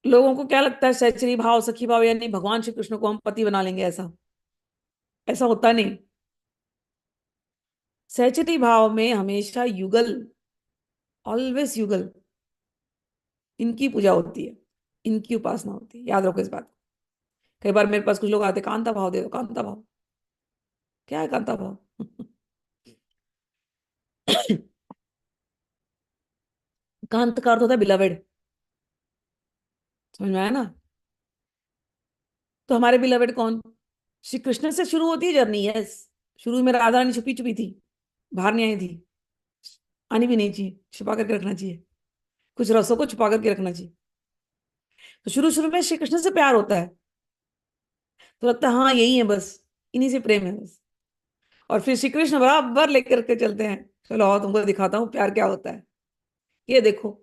लोगों को क्या लगता है, सहचरी भाव सखी भाव यानी भगवान श्री कृष्ण को हम पति बना लेंगे, ऐसा ऐसा होता नहीं। सहचरी भाव में हमेशा युगल, ऑलवेज युगल, इनकी पूजा होती है, इनकी उपासना होती है, याद रखो इस बात को। कई बार मेरे पास कुछ लोग आते, कांता भाव दे दो, कांता भाव। क्या है कांता भाव? कांत का अर्थ होता है बिलवेड, समझ में आया ना? तो हमारे बिलवेड कौन? श्री कृष्ण से शुरू होती है जर्नी, यस। शुरू में राधा रानी छुपी छुपी थी, बाहर नहीं आई थी, आनी भी नहीं चाहिए, छुपा करके रखना चाहिए। कुछ रसों को छुपा करके रखना चाहिए। तो शुरू शुरू में श्री कृष्ण से प्यार होता है, तो लगता है हाँ यही है बस, इन्हीं से प्रेम है बस। और फिर श्री कृष्ण बराबर लेकर के चलते हैं, चलो आओ तुमको दिखाता हूँ प्यार क्या होता है। ये देखो,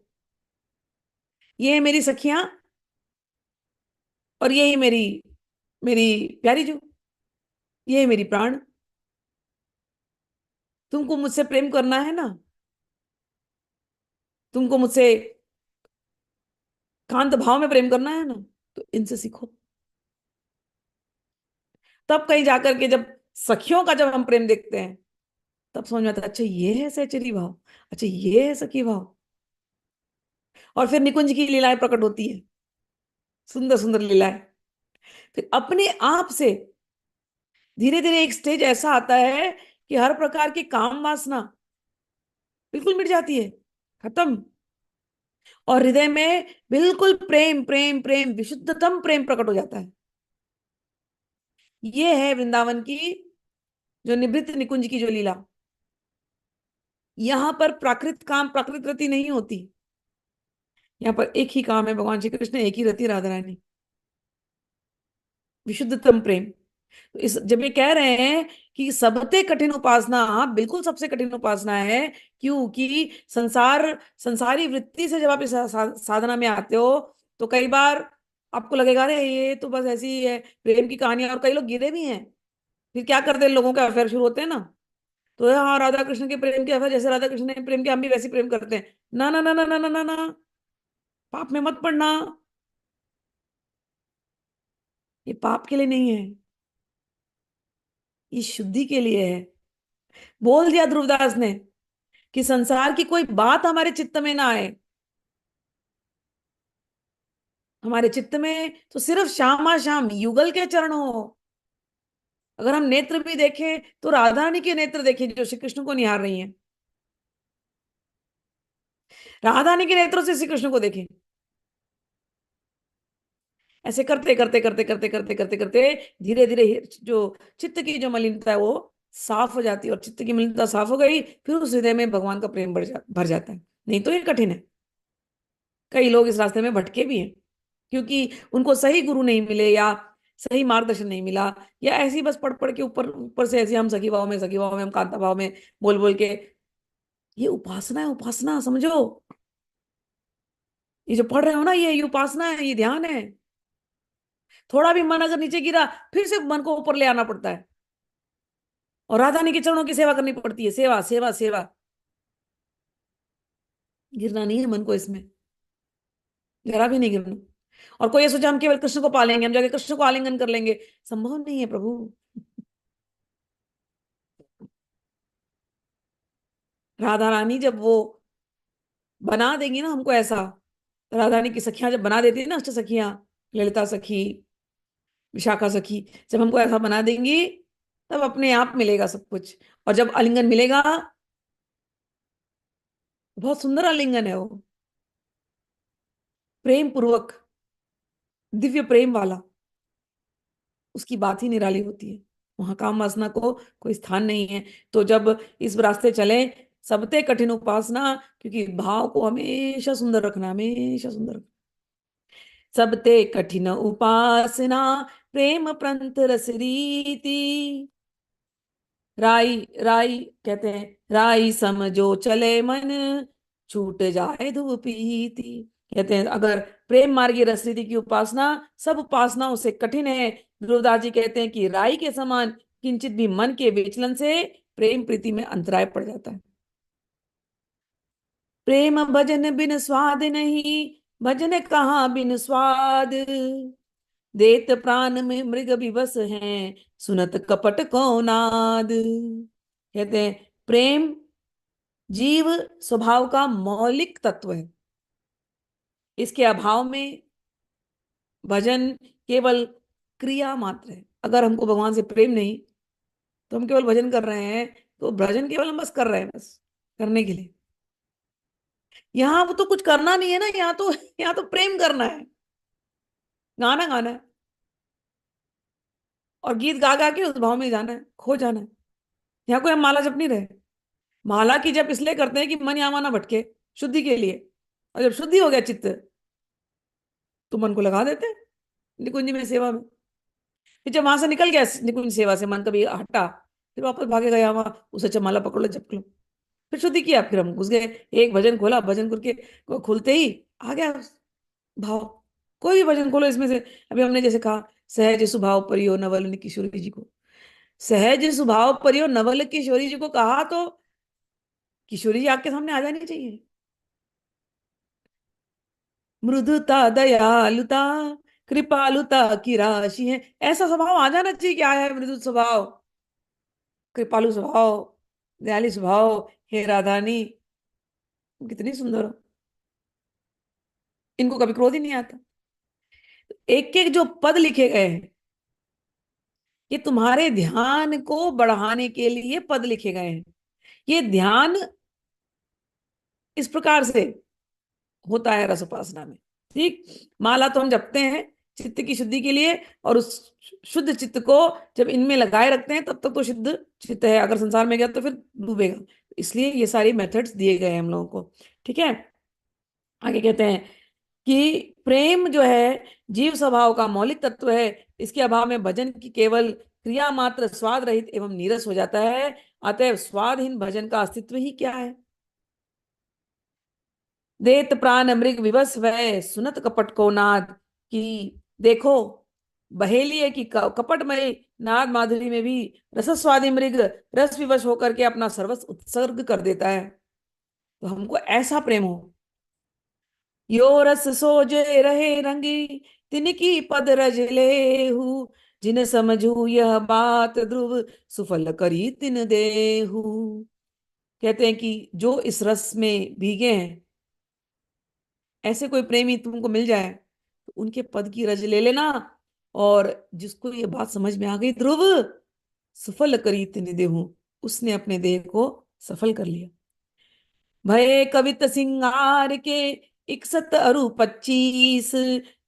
ये है मेरी सखियां, और ये ही मेरी मेरी प्यारी जो, ये है मेरी प्राण। तुमको मुझसे प्रेम करना है ना, तुमको मुझसे कांत भाव में प्रेम करना है ना, तो इनसे सीखो। तब कहीं जाकर के जब सखियों का जब हम प्रेम देखते हैं, तब समझ में आता है अच्छा ये है सहचरी भाव, अच्छा ये है सखी भाव। और फिर निकुंज की लीलाएं प्रकट होती है, सुंदर सुंदर लीलाएं। फिर अपने आप से धीरे धीरे एक स्टेज ऐसा आता है कि हर प्रकार की काम वासना बिल्कुल मिट जाती है, खत्म। और हृदय में बिल्कुल प्रेम प्रेम प्रेम, विशुद्धतम प्रेम प्रकट हो जाता है। ये है वृंदावन की जो निभृत निकुंज की जो लीला। यहां पर प्राकृत काम प्राकृत रति नहीं होती, यहाँ पर एक ही काम है, भगवान श्री कृष्ण, एक ही रति राधा रानी, विशुद्धतम प्रेम। तो इस जब ये कह रहे हैं कि सबसे कठिन उपासना, हाँ बिल्कुल सबसे कठिन उपासना है। क्योंकि संसारी वृत्ति से जब आप इस साधना में आते हो, तो कई बार आपको लगेगा अरे ये तो बस ऐसी ही है प्रेम की कहानी, और कई लोग गिरे भी हैं। फिर क्या करते हैं, लोगों के अफेयर शुरू होते हैं ना, तो हाँ राधा कृष्ण के प्रेम के अफेयर, जैसे राधा कृष्ण ने प्रेम किया हम भी वैसे प्रेम करते हैं। ना ना ना ना ना ना ना ना, पाप में मत पड़ना। ये पाप के लिए नहीं है, ये शुद्धि के लिए है। बोल दिया ध्रुवदास ने कि संसार की कोई बात हमारे चित्त में ना आए, हमारे चित्त में तो सिर्फ श्यामा श्याम युगल के चरण हो। अगर हम नेत्र भी देखें तो राधा रानी के नेत्र देखें जो श्री कृष्ण को निहार रही हैं, राधा रानी के नेत्रों से श्री कृष्ण को देखें। ऐसे करते करते करते करते करते करते करते धीरे धीरे जो चित्त की जो मलिनता है वो साफ हो जाती है, और चित्त की मलिनता साफ हो गई, फिर उस हृदय में भगवान का प्रेम भर जाता है। नहीं तो ये कठिन है। कई लोग इस रास्ते में भटके भी हैं, क्योंकि उनको सही गुरु नहीं मिले, या सही मार्गदर्शन नहीं मिला, या ऐसी बस पढ़ पढ़ के ऊपर ऊपर से ऐसे हम सखी भाव में हम कांता भाव में बोल बोल के। ये उपासना है, उपासना समझो। ये जो पढ़ रहे हो ना, ये उपासना है, ये ध्यान है। थोड़ा भी मन अगर नीचे गिरा, फिर से मन को ऊपर ले आना पड़ता है, और राधा रानी के चरणों की सेवा करनी पड़ती है, सेवा सेवा सेवा। गिरना नहीं है मन को इसमें, जरा भी नहीं गिरना। और कोई ये सोचा हम केवल कृष्ण को पालेंगे, हम जाके कृष्ण को आलिंगन कर लेंगे, संभव नहीं है प्रभु। राधा रानी जब वो बना देंगी ना हमको ऐसा, राधा रानी की सखियां जब बना देती है ना, अष्ट सखियां, ललिता सखी, विशाखा सखी, जब हमको ऐसा बना देंगी, तब अपने आप मिलेगा सब कुछ। और जब आलिंगन मिलेगा, बहुत सुंदर आलिंगन है वो, प्रेम पूर्वक, दिव्य प्रेम वाला, उसकी बात ही निराली होती है। वहां काम वासना को कोई स्थान नहीं है। तो जब इस रास्ते चले, सबते कठिन उपासना, क्योंकि भाव को हमेशा सुंदर रखना, हमेशा सुंदर रखना। सबते कठिन उपासना, प्रेम प्रंथ रस रीति। राई राई कहते हैं, राई समझो चले मन, छूट जाए धूपीति। कहते हैं अगर प्रेम मार्गी रसरीति की उपासना सब उपासनाओं से कठिन है, ध्रुवदास जी कहते हैं कि राई के समान किंचित भी मन के विचलन से प्रेम प्रीति में अंतराय पड़ जाता है। प्रेम भजन बिन स्वाद नहीं, भजन कहाँ बिन स्वाद, देत प्राण में मृग विवश हैं, सुनत कपट को नाद। कहते हैं प्रेम जीव स्वभाव का मौलिक तत्व है, इसके अभाव में भजन केवल क्रिया मात्र है। अगर हमको भगवान से प्रेम नहीं, तो हम केवल भजन कर रहे हैं, तो भजन केवल हम बस कर रहे हैं, बस करने के लिए। यहाँ वो तो कुछ करना नहीं है ना, यहाँ तो यहाँ तो प्रेम करना है, गाना गाना है, और गीत गा गा के उस भाव में जाना है, खो जाना है। यहाँ कोई हम माला जप नहीं रहे। माला की जप इसलिए करते हैं कि मन यहाँ वहां ना भटके, शुद्धि के लिए। और जब शुद्धि हो गया चित्त, तो मन को लगा देते हैं निकुंज में, सेवा में। फिर जब वहां से निकल गया निकुंज सेवा से, मन कभी हटा, फिर वापस भागे गया वहां, उसे चमाला पकड़ लो, जप लो। फिर शुद्धि किया, फिर हम घुस गए। एक भजन खोला, भजन करके खुलते ही आ गया भाव। कोई भी भजन खोलो इसमें से। अभी हमने जैसे कहा, सहज स्वभाव परियो नवल किशोरी जी को, सहज स्वभाव परियो नवल किशोरी जी को कहा, तो किशोरी जी आपके सामने आ जानी चाहिए। मृदुता, दयालुता, कृपालुता की राशि है, ऐसा स्वभाव आ जाना चाहिए। क्या है मृदु स्वभाव, कृपालु स्वभाव, दयालु स्वभाव, हे राधानी, कितनी सुंदर हो। इनको कभी क्रोध ही नहीं आता। एक एक जो पद लिखे गए हैं, ये तुम्हारे ध्यान को बढ़ाने के लिए पद लिखे गए हैं। ये ध्यान इस प्रकार से होता है रस उपासना में। ठीक, माला तो हम जपते हैं चित्त की शुद्धि के लिए, और उस शुद्ध चित्त को जब इनमें लगाए रखते हैं, तब तक तो शुद्ध चित्त है। अगर संसार में गया तो फिर डूबेगा। इसलिए ये सारी मेथड्स दिए गए हैं हम लोगों को। ठीक है, आगे कहते हैं कि प्रेम जो है जीव स्वभाव का मौलिक तत्व है। इसके अभाव में भजन की केवल क्रिया मात्र स्वाद रहित एवं नीरस हो जाता है। अतएव स्वादहीन भजन का अस्तित्व ही क्या है। देत प्राण मृग विवश वै सुनत कपट को नाद, कि देखो, बहेली है कि कपटमय नाद माधुरी में भी रसस्वादी मृग रस विवश होकर के अपना सर्वस्व उत्सर्ग कर देता है। तो हमको ऐसा प्रेम हो, यो रस सोजे रहे रंगी, तिनकी पद रज लेहू, जिन समझू यह बात ध्रुव, सुफल करी तिन देहू। कहते हैं कि जो इस रस में भीगे हैं, ऐसे कोई प्रेमी तुमको मिल जाए, तो उनके पद की रज ले लेना। और जिसको ये बात समझ में आ गई, ध्रुव, सफल करी तिन देहु, उसने अपने देह को सफल कर लिया। भय कवित सिंगार के 61 अरु 25,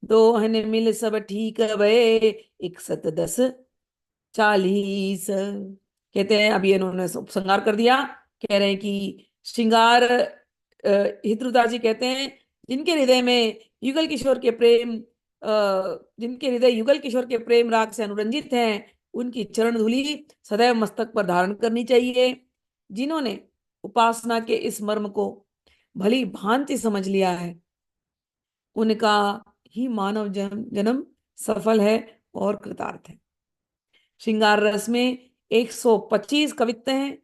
दोहन मिल सब ठीक भय 61 10 40। कहते हैं अभी इन्होंने श्रृंगार कर दिया। कह रहे हैं कि श्रृंगार, हितरुदास जी कहते हैं, जिनके हृदय में युगल किशोर के प्रेम, जिनके हृदय युगल किशोर के प्रेम राग से अनुरंजित हैं, उनकी चरण धूलि सदैव मस्तक पर धारण करनी चाहिए। जिन्होंने उपासना के इस मर्म को भली भांति समझ लिया है, उनका ही मानव जन्म जन्म सफल है और कृतार्थ है। श्रृंगार रस में 125 कवित्त हैं।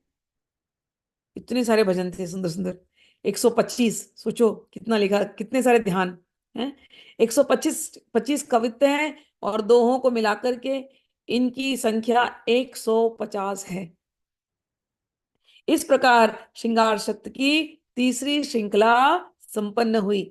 इतने सारे भजन थे सुंदर सुंदर। 125, सोचो कितना लिखा, कितने सारे ध्यान हैं। 125 25 कवित्त हैं, और दोहों को मिलाकर के इनकी संख्या 150 है। इस प्रकार श्रृंगार शक्त की तीसरी श्रृंखला संपन्न हुई।